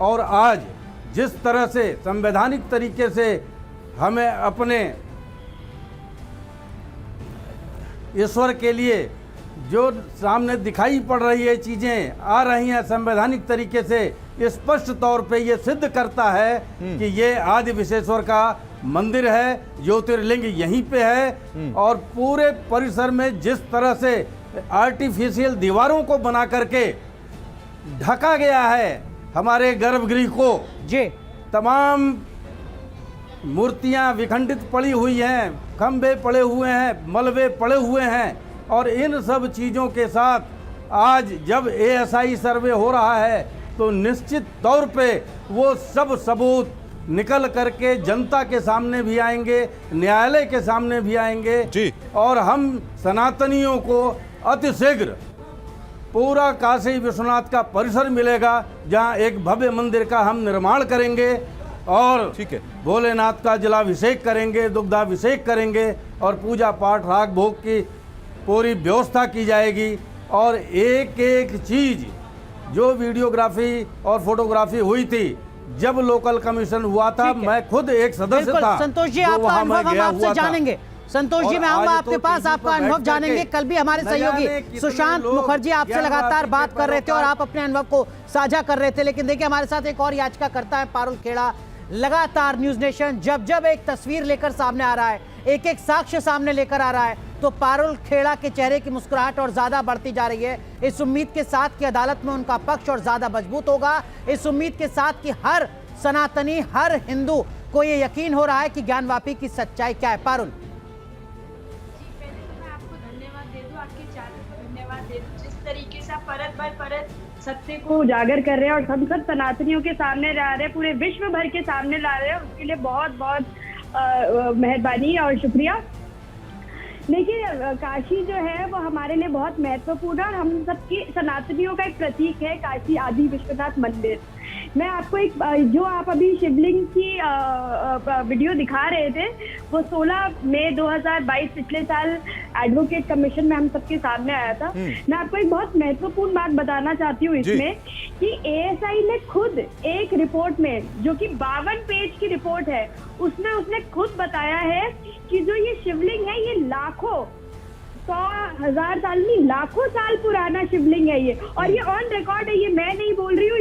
और आज जिस तरह से संवैधानिक तरीके से हमें अपने ईश्वर के लिए जो सामने दिखाई पड़ रही है, चीज़ें आ रही हैं संवैधानिक तरीके से, स्पष्ट तौर पे ये सिद्ध करता है कि ये आदि विश्वेश्वर का मंदिर है, ज्योतिर्लिंग यहीं पे है। और पूरे परिसर में जिस तरह से आर्टिफिशियल दीवारों को बना करके ढका गया है हमारे गर्भगृह को, जी तमाम मूर्तियां विखंडित पड़ी हुई हैं, खंभे पड़े हुए हैं, मलबे पड़े हुए हैं, और इन सब चीज़ों के साथ आज जब ASI सर्वे हो रहा है तो निश्चित तौर पे वो सब सबूत निकल करके जनता के सामने भी आएंगे, न्यायालय के सामने भी आएंगे जी। और हम सनातनियों को अतिशीघ्र पूरा काशी विश्वनाथ का परिसर मिलेगा जहां एक भव्य मंदिर का हम निर्माण करेंगे और ठीक है, भोलेनाथ का जलाभिषेक करेंगे, दुग्धाभिषेक करेंगे और पूजा पाठ राग भोग की पूरी व्यवस्था की जाएगी। और एक एक चीज़ जो वीडियोग्राफी और फोटोग्राफी हुई थी, जब लोकल कमीशन हुआ था, मैं खुद एक सदस्य था। संतोष जी, आपका अनुभव हम आपसे जानेंगे। संतोष जी, मैं आऊंगा आपके पास, आपका अनुभव जानेंगे। कल भी हमारे सहयोगी सुशांत मुखर्जी आपसे लगातार बात कर रहे थे और आप अपने अनुभव को साझा कर रहे थे। लेकिन देखिए, हमारे साथ एक और याचिकाकर्ता है पारुल खेड़ा। लगातार न्यूज नेशन जब जब एक तस्वीर लेकर सामने आ रहा है, एक एक साक्ष्य सामने लेकर आ रहा है, तो पारुल खेड़ा के चेहरे की मुस्कुराहट और ज्यादा बढ़ती जा रही है, इस उम्मीद के साथ कि अदालत में उनका पक्ष और ज्यादा मजबूत होगा, इस उम्मीद के साथ कि हर सनातनी, हर हिंदू को ये यकीन हो रहा है कि ज्ञानवापी की सच्चाई क्या है। पारुल, जिस तरीके से परत बाय परत सत्य को उजागर कर रहे हैं और हम सब सनातनियों के सामने ला रहे हैं, पूरे विश्व भर के सामने ला रहे हैं, उसके लिए बहुत बहुत मेहरबानी और शुक्रिया। देखिए, काशी जो है वो हमारे लिए बहुत महत्वपूर्ण है और हम सबकी सनातनियों का एक प्रतीक है काशी आदि विश्वनाथ मंदिर। मैं आपको एक जो आप अभी शिवलिंग की वीडियो दिखा रहे थे, वो 16 मई 2022 पिछले साल एडवोकेट कमीशन में हम सबके सामने आया था। मैं आपको एक बहुत महत्वपूर्ण बात बताना चाहती हूँ इसमें कि ASI ने खुद एक रिपोर्ट में, जो कि 52 पेज की रिपोर्ट है, उसमें उसने खुद बताया है कि जो ये शिवलिंग है ये लाखों, 100,000 साल नहीं, लाखों साल पुराना शिवलिंग है ये। और ये ऑन रिकॉर्ड है, ये मैं नहीं बोल रही हूँ,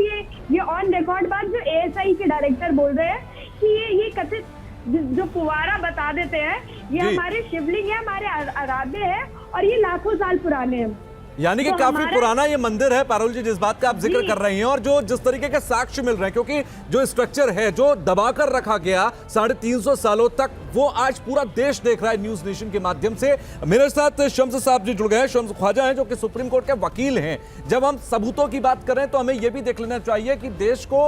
ये ऑन रिकॉर्ड बात जो ASI के डायरेक्टर बोल रहे हैं कि ये कथित जो पुवारा बता देते हैं, ये हमारे शिवलिंग है, हमारे आराध्य है और ये लाखों साल पुराने हैं। यानी कि काफी पुराना ये मंदिर है पारुल जी, जिस बात का आप जिक्र कर रही हैं, और जो जिस तरीके के साक्ष्य मिल रहे हैं, क्योंकि जो स्ट्रक्चर है जो दबाकर रखा गया 350 सालों तक, वो आज पूरा देश देख रहा है न्यूज नेशन के माध्यम से। मेरे साथ शम्स साहब जी जुड़ गए हैं, शम्स ख्वाजा हैं जो कि सुप्रीम कोर्ट के वकील हैं। जब हम सबूतों की बात कर रहे हैं तो हमें यह भी देख लेना चाहिए कि देश को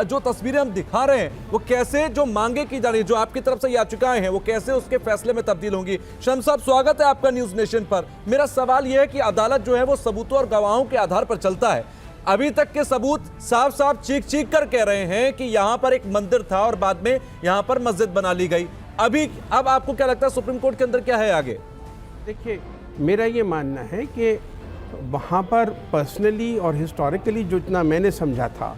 जो तस्वीरें हम दिखा रहे हैं वो कैसे, जो मांगे की जा रही है, जो आपकी तरफ से याचिकाएं हैं, वो कैसे उसके फैसले में तब्दील होंगी। शम्स साहब, स्वागत है आपका न्यूज नेशन पर। मेरा सवाल यह है कि अदालत जो है वो सबूतों और गवाहों के आधार पर चलता है। अभी तक के सबूत साफ साफ चीख चीख कर कह रहे हैं कि यहां पर एक मंदिर था और बाद में यहां पर मस्जिद बना ली गई। अब आपको क्या लगता है कि सुप्रीम कोर्ट के अंदर क्या है आगे? देखिए, मेरा ये मानना है कि वहाँ पर पर्सनली और हिस्टोरिकली जो इतना मैंने समझा था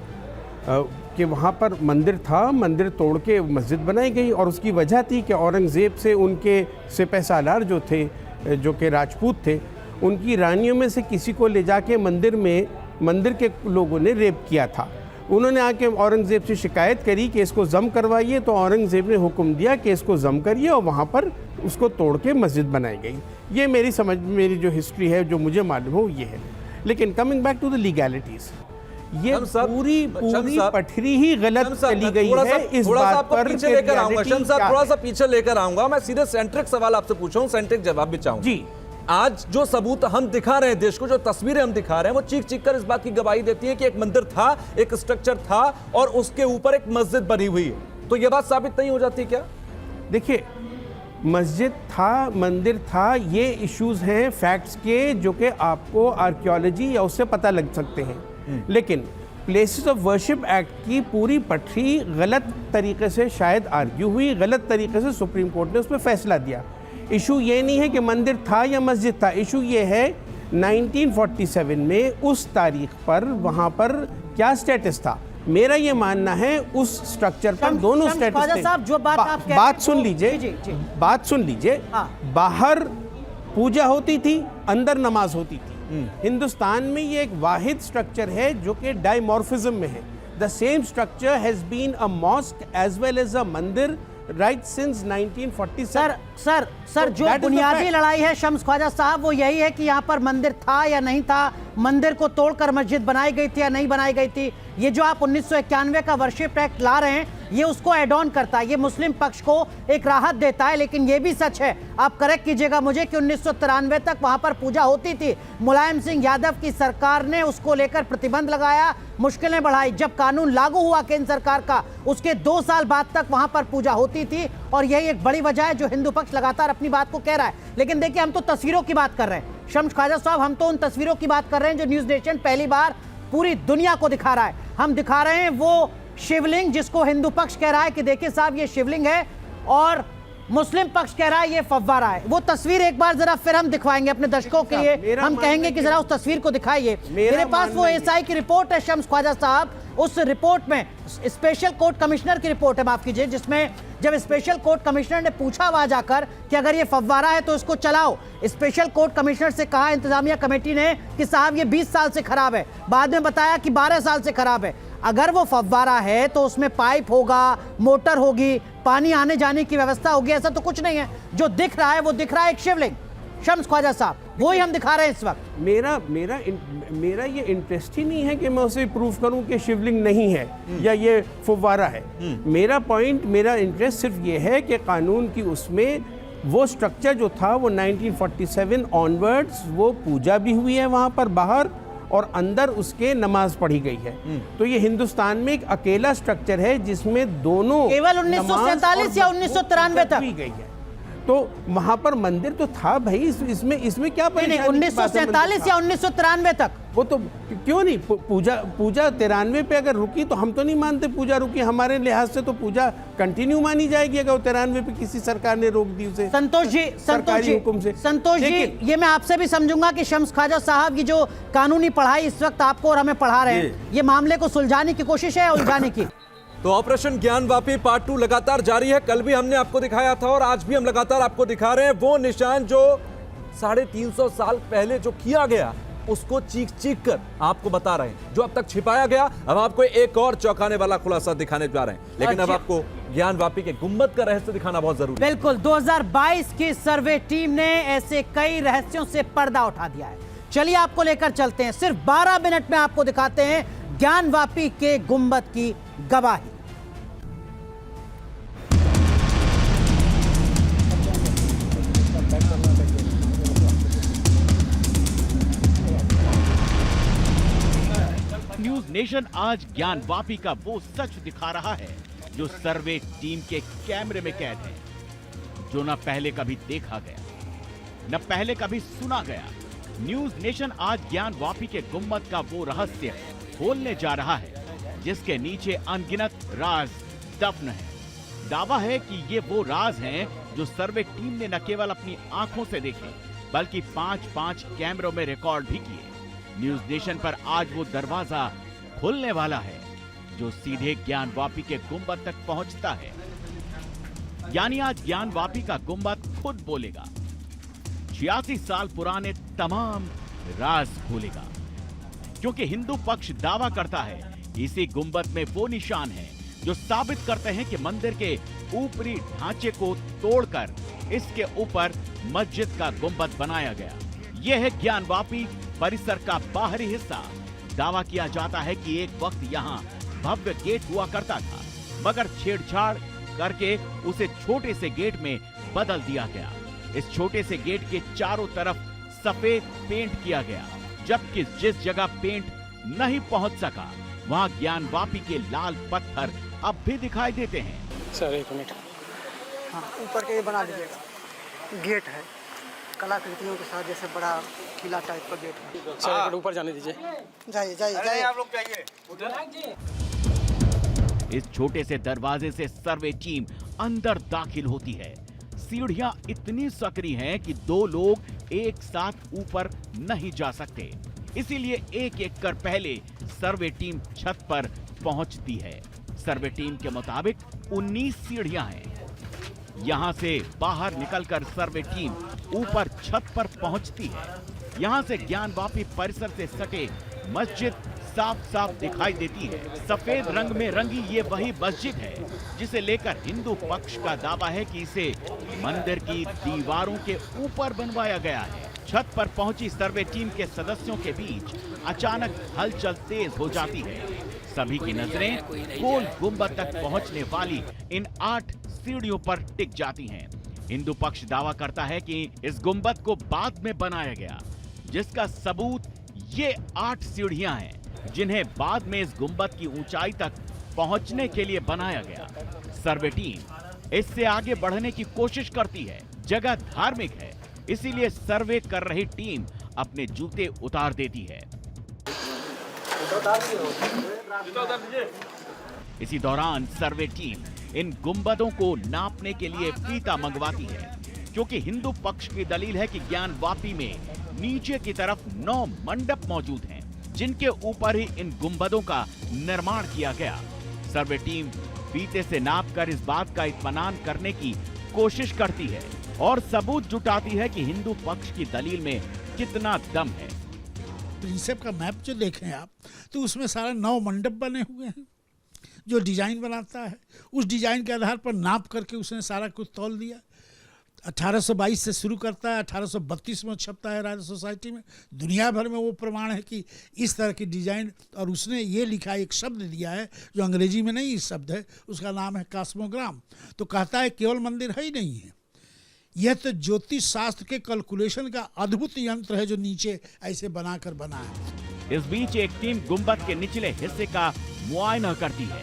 कि वहाँ पर मंदिर था, मंदिर तोड़ के मस्जिद बनाई गई और उसकी वजह थी कि औरंगज़ेब से उनके सिपह सालार जो थे, जो कि राजपूत थे, उनकी रानियों में से किसी को ले जाके मंदिर के लोगों ने रेप किया था। उन्होंने आके औरंगज़ेब से शिकायत करी कि इसको जम करवाइए, तो औरंगज़ेब ने हुक्म दिया कि इसको जम करिए और वहाँ पर उसको तोड़ के मस्जिद बनाई गई। ये मेरी जो हिस्ट्री है, जो मुझे मालूम हो, ये है। लेकिन coming back to the legalities, ये पूरी पटरी ही गलत चली गई है। इस बात पर पीछे लेकर आऊंगा शम्स साहब, थोड़ा सा पीछे लेकर आऊंगा। मैं सीधे सेंट्रिक सवाल आपसे पूछा हूं, सेंट्रिक जवाब भी चाहूंगा जी। आज जो सबूत हम दिखा रहे हैं देश को, जो तस्वीरें हम दिखा रहे हैं, वो चीख चीख कर इस बात की गवाही देती है कि एक मंदिर था, एक स्ट्रक्चर था और उसके ऊपर एक मस्जिद बनी हुई है। तो यह बात साबित नहीं हो जाती क्या? देखिए, मस्जिद था, मंदिर था, ये इश्यूज हैं फैक्ट्स के, जो कि आपको आर्कियोलॉजी या उससे पता लग सकते हैं। लेकिन प्लेसेस ऑफ वर्शिप एक्ट की पूरी पटरी गलत तरीके से शायद आर्ग्यू हुई, गलत तरीके से सुप्रीम कोर्ट ने उस पर फैसला दिया। इशू ये नहीं है कि मंदिर था या मस्जिद था, इशू ये है 1947 में उस तारीख पर वहाँ पर क्या स्टेटस था। मेरा ये मानना है उस स्ट्रक्चर पर दोनों ख्वाजा स्टेटस साहब, जो बात आप कह बात सुन लीजिए, जी, जी, जी। बात सुन लीजिए। हाँ। बाहर पूजा होती थी, अंदर नमाज होती थी। हिंदुस्तान में ये एक वाहिद स्ट्रक्चर है जो कि डायमॉर्फिज्म में है। The same structure has been a mosque as well as a mandir right since 1947। Sir जो बुनियादी लड़ाई है शम्स ख्वाजा साहब, वो यही है कि यहाँ पर मंदिर था या नहीं था, मंदिर को तोड़कर मस्जिद बनाई गई थी या नहीं बनाई गई थी। ये जो आप 1991 का वर्शिप एक्ट ला रहे हैं, ये उसको एड ऑन करता है, ये मुस्लिम पक्ष को एक राहत देता है। लेकिन ये भी सच है, आप करेक्ट कीजिएगा मुझे, कि 1993 तक वहां पर पूजा होती थी। मुलायम सिंह यादव की सरकार ने उसको लेकर प्रतिबंध लगाया, मुश्किलें बढ़ाई। जब कानून लागू हुआ केंद्र सरकार का, उसके 2 साल बाद तक वहां पर पूजा होती थी। और यही एक बड़ी वजह है जो हिंदू पक्ष लगातार अपनी बात को कह रहा है। लेकिन देखिए, हम तो तस्वीरों की बात कर रहे हैं शम्स ख्वाजा साहब, हम तो उन तस्वीरों की बात कर रहे हैं जो न्यूज नेशन पहली बार पूरी दुनिया को दिखा रहा है। हम दिखा रहे हैं वो शिवलिंग जिसको हिंदू पक्ष कह रहा है कि देखिए साहब ये शिवलिंग है, और मुस्लिम पक्ष कह रहा है ये फव्वारा है। वो तस्वीर एक बार जरा फिर हम दिखवाएंगे अपने दर्शकों के लिए, हम कहेंगे कि जरा उस तस्वीर को दिखाइए। मेरे पास वो एसआई की रिपोर्ट है शम्स ख्वाजा साहब। उस रिपोर्ट में स्पेशल कोर्ट कमिश्नर की रिपोर्ट है, माफ कीजिए, जिसमें जब स्पेशल कोर्ट कमिश्नर ने पूछा वहां जाकर कि अगर ये फव्वारा है तो इसको चलाओ, स्पेशल कोर्ट कमिश्नर से कहा इंतजामिया कमेटी ने कि साहब ये 20 साल से खराब है, बाद में बताया कि 12 साल से खराब है। अगर वो फव्वारा है तो उसमें पाइप होगा, मोटर होगी, पानी आने जाने की व्यवस्था होगी, ऐसा तो कुछ नहीं है। जो दिख रहा है वो दिख रहा है एक शिवलिंग। शम्स ख्वाजा साहब, वो ही हम दिखा रहे हैं इस वक्त। मेरा ये इंटरेस्ट ही नहीं है कि मैं उसे प्रूव करूं कि शिवलिंग नहीं है या ये फव्वारा है। मेरा इंटरेस्ट सिर्फ ये है कि कानून की उसमें वो स्ट्रक्चर जो था वो 1947 ऑनवर्ड्स वो पूजा भी हुई है वहाँ पर बाहर, और अंदर उसके नमाज पढ़ी गई है। तो ये हिंदुस्तान में एक अकेला स्ट्रक्चर है जिसमें दोनों केवल 1947 या 1993 तक भी गई है। तो वहां पर मंदिर तो था भाई, इसमें क्या नहीं, 1947 या 1993 तक। वो तो क्यों नहीं, पूजा 93 पे अगर रुकी तो हम तो नहीं मानते पूजा रुकी। हमारे लिहाज से तो पूजा कंटिन्यू मानी जाएगी अगर 93 पे किसी सरकार ने रोक दी उसे। संतोष जी, ये मैं आपसे भी समझूंगा कि शम्स ख्वाजा साहब की जो कानूनी पढ़ाई इस वक्त आपको और हमें पढ़ा रहे हैं, ये मामले को सुलझाने की कोशिश है, उलझाने की। तो ऑपरेशन ज्ञानवापी पार्ट 2 लगातार जारी है। कल भी हमने आपको दिखाया था और आज भी हम लगातार आपको दिखा रहे हैं वो निशान जो 350 साल पहले जो किया गया, उसको चीख कर आपको बता रहे हैं, जो अब तक छिपाया गया। अब आपको एक और चौंकाने वाला खुलासा दिखाने जा रहे हैं, लेकिन अब आपको ज्ञानवापी के गुंबद का रहस्य दिखाना बहुत जरूरी है। बिल्कुल, 2022 की सर्वे टीम ने ऐसे कई रहस्यों से पर्दा उठा दिया है। चलिए आपको लेकर चलते हैं, सिर्फ 12 मिनट में आपको दिखाते हैं ज्ञानवापी के गुंबद की गवाही। न्यूज नेशन आज ज्ञानवापी का वो सच दिखा रहा है जो सर्वे टीम के कैमरे में कैद है, जो न पहले कभी देखा गया, न पहले कभी सुना गया। न्यूज नेशन आज ज्ञानवापी के गुंबद का वो रहस्य खोलने जा रहा है जिसके नीचे अनगिनत राज दफन है। दावा है कि ये वो राज हैं जो सर्वे टीम ने न केवल अपनी आंखों से देखे, बल्कि 5-5 कैमरों में रिकॉर्ड भी किए। न्यूज नेशन पर आज वो दरवाजा खुलने वाला है जो सीधे ज्ञानवापी के गुंबद तक पहुंचता है। यानी आज ज्ञानवापी का गुंबद खुद बोलेगा, 86 साल पुराने तमाम राज खोलेगा। क्योंकि हिंदू पक्ष दावा करता है इसी गुंबद में वो निशान है जो साबित करते हैं कि मंदिर के ऊपरी ढांचे को तोड़कर इसके ऊपर मस्जिद का गुंबद बनाया गया। यह है ज्ञानवापी परिसर का बाहरी हिस्सा। दावा किया जाता है कि एक वक्त यहाँ भव्य गेट हुआ करता था, मगर छेड़छाड़ करके उसे छोटे से गेट में बदल दिया गया। इस छोटे से गेट के चारों तरफ सफेद पेंट किया गया, जबकि जिस जगह पेंट नहीं पहुंच सका वहां ज्ञानवापी के लाल पत्थर अब भी दिखाई देते हैं। सर एक मिनट, हाँ, ऊपर के ये बना दीजिएगा। गेट है कलाकृतियों के साथ, जैसे बड़ा किला टाइप का गेट है। सर एक मिनट ऊपर जाने दीजिए। जाइए आप लोग जाइए। इस छोटे से दरवाजे से सर्वे टीम अंदर दाखिल होती है। सीढ़ियां इतनी सकरी हैं कि 2 लोग एक साथ ऊपर नहीं जा सकते, इसीलिए एक एक कर पहले सर्वे टीम छत पर पहुंचती है। सर्वे टीम के मुताबिक 19 सीढ़ियां हैं। यहां से बाहर निकलकर सर्वे टीम ऊपर छत पर पहुंचती है। यहां से ज्ञानवापी परिसर से सटे मस्जिद साफ साफ दिखाई देती है। सफेद रंग में रंगी ये वही मस्जिद है जिसे लेकर हिंदू पक्ष का दावा है कि इसे मंदिर की दीवारों के ऊपर बनवाया गया है। छत पर पहुंची सर्वे टीम के सदस्यों के बीच अचानक हलचल तेज हो जाती है। सभी की नजरें गोल गुंबद तक पहुंचने वाली इन 8 सीढ़ियों पर टिक जाती हैं। हिंदू पक्ष दावा करता है कि इस गुंबद को बाद में बनाया गया, जिसका सबूत ये 8 सीढ़ियां हैं जिन्हें बाद में इस गुंबद की ऊंचाई तक पहुंचने के लिए बनाया गया। सर्वे टीम इससे आगे बढ़ने की कोशिश करती है। जगह धार्मिक है, इसीलिए सर्वे कर रही टीम अपने जूते उतार देती है। इसी दौरान सर्वे टीम इन गुंबदों को नापने के लिए फीता मंगवाती है, क्योंकि हिंदू पक्ष की दलील है कि ज्ञानवापी में नीचे की तरफ 9 मंडप मौजूद हैं, जिनके ऊपर ही इन गुंबदों का निर्माण किया गया। सर्वे टीम फीते से नापकर इस बात का इत्मीनान करने की कोशिश करती है और सबूत जुटाती है कि हिंदू पक्ष की दलील में कितना दम है। प्रिंसेप का मैप जो देखें आप, तो उसमें सारा 9 मंडप बने हुए हैं। जो डिजाइन बनाता है उस डिजाइन के आधार पर नाप करके उसने सारा कुछ तौल दिया। 1822 से शुरू करता है, 1832 में छपता है राजा सोसाइटी में। दुनिया भर में वो प्रमाण है कि इस तरह की डिजाइन, और उसने ये लिखा, एक शब्द दिया है जो अंग्रेजी में नहीं शब्द है, उसका नाम है कॉस्मोग्राम। तो कहता है केवल मंदिर है ही नहीं है, यह तो ज्योतिष शास्त्र के कैलकुलेशन का अद्भुत यंत्र है जो नीचे ऐसे बनाकर बना है। इस बीच एक टीम गुंबद के निचले हिस्से का मुआयना करती है,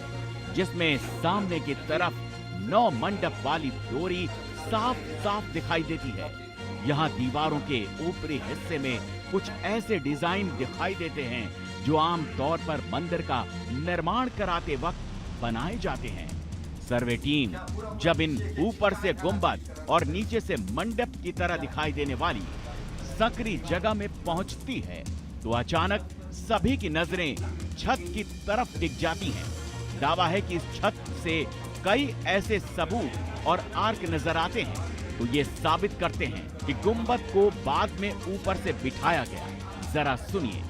जिसमें सामने की तरफ 9 मंडप वाली डोरी साफ साफ दिखाई देती है। यहाँ दीवारों के ऊपरी हिस्से में कुछ ऐसे डिजाइन दिखाई देते हैं जो आम तौर पर मंदिर का निर्माण कराते वक्त बनाए जाते हैं। सर्वे टीम जब इन ऊपर से गुंबद और नीचे से मंडप की तरह दिखाई देने वाली सकरी जगह में पहुंचती है, तो अचानक सभी की नजरें छत की तरफ टिक जाती हैं। दावा है कि इस छत से कई ऐसे सबूत और आर्क नजर आते हैं, तो ये साबित करते हैं कि गुंबद को बाद में ऊपर से बिठाया गया। जरा सुनिए।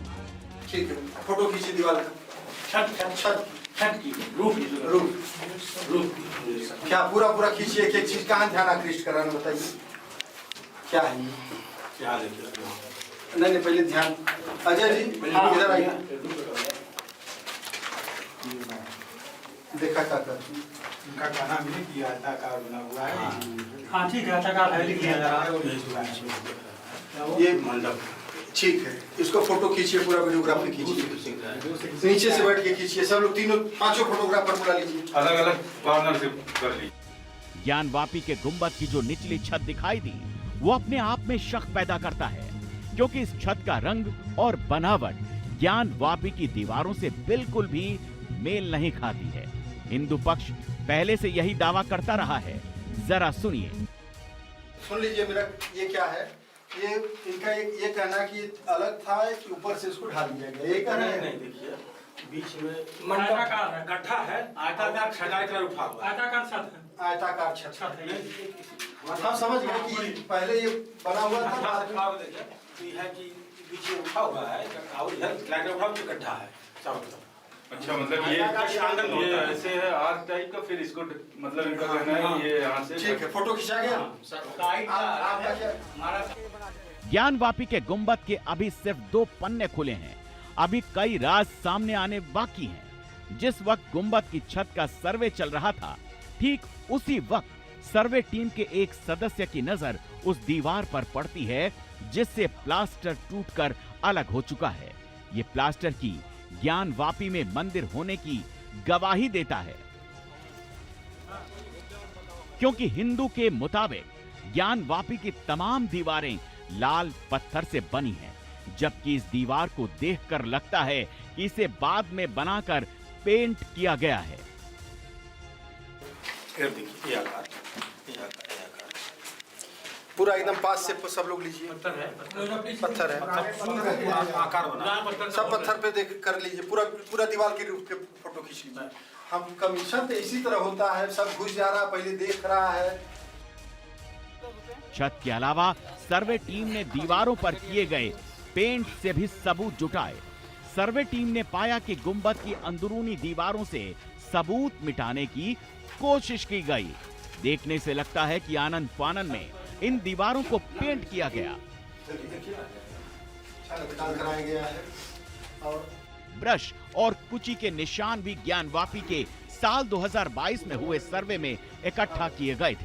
ठीक है, फोटो खींची दीवार छत की रूफ क्या पूरा खींचिए। एक चीज कहाँ ध्यान आकृष्ट कराना बताइए, क्या है? नहीं पहले ध्यान। अजय जी इधर आइए, देखा था उनका कहना भी कि आयताकार बना हुआ है। हाँ ठीक है, आयताकार है, लिख दिया ये मंडप। ठीक है, इसको फोटो खींचिए, पूरा वीडियोग्राफी कीजिए, नीचे से बैठ के खींचिए। सब लोग 3-5 फोटोग्राफर बुला लीजिए, अलग अलग कॉर्नर से कर लीजिए। ज्ञानवापी के गुंबद की जो निचली छत दिखाई दी, वो अपने आप में शक पैदा करता है, क्योंकि इस छत का रंग और बनावट ज्ञानवापी की दीवारों से बिल्कुल भी मेल नहीं खाती है। हिंदू पक्ष पहले से यही दावा करता रहा है। जरा सुनिए। सुन लीजिए मेरा, ये क्या है? ये इनका ये कहना कि अलग था कि ऊपर से इसको ढाल दिया गया। ये कहना है। नहीं देखिए, बीच में आयताकार है, गड्ढा है, आयताकार छत उठा हुआ, आयताकार छत है, आयताकार छत है। हम समझ गए कि पहले ये बना हुआ था, है कि बीच में उठा हुआ है और इधर उठा हुआ गड्ढा है चारों तरफ। अच्छा, मतलब ये ऐसे है आर्क टाइप का, फिर इसको मतलब इनका कहना है ये यहाँ से। ठीक है, फोटो खिंचा गया। ज्ञानवापी के गुंबद के अभी सिर्फ 2 पन्ने खुले हैं। अभी कई राज सामने आने बाकी हैं। जिस वक्त गुंबद की छत का सर्वे चल रहा था, ठीक उसी वक्त सर्वे टीम के एक सदस्य की नजर उस दीवार पर पड़ती है जिससे प्लास्टर टूटकर अलग हो चुका है। ये प्लास्टर की ज्ञानवापी में मंदिर होने की गवाही देता है, क्योंकि हिंदू के मुताबिक ज्ञानवापी की तमाम दीवारें लाल पत्थर से बनी हैं, जबकि इस दीवार को देखकर लगता है कि इसे बाद में बनाकर पेंट किया गया है। पूरा एकदम पास से सब लोग लीजिए। पत्थर है, आकार बना सब पत्थर पे देख कर लीजिए, पूरा दीवार की रूप के फोटो खींच लीजिए। हम कमीशन तो इसी तरह होता है, सब घुस जा रहा है, पहले देख रहा है। छत के अलावा सर्वे टीम ने दीवारों पर किए गए पेंट से भी सबूत जुटाए। सर्वे टीम ने पाया कि गुंबद की अंदरूनी दीवारों से सबूत मिटाने की कोशिश की गई। देखने से लगता है कि आनंद फानन में इन दीवारों को पेंट किया गया। कराया गया है और ब्रश और कुची के निशान भी ज्ञानवापी के साल 2022 में हुए सर्वे में इकट्ठा किए गए थे।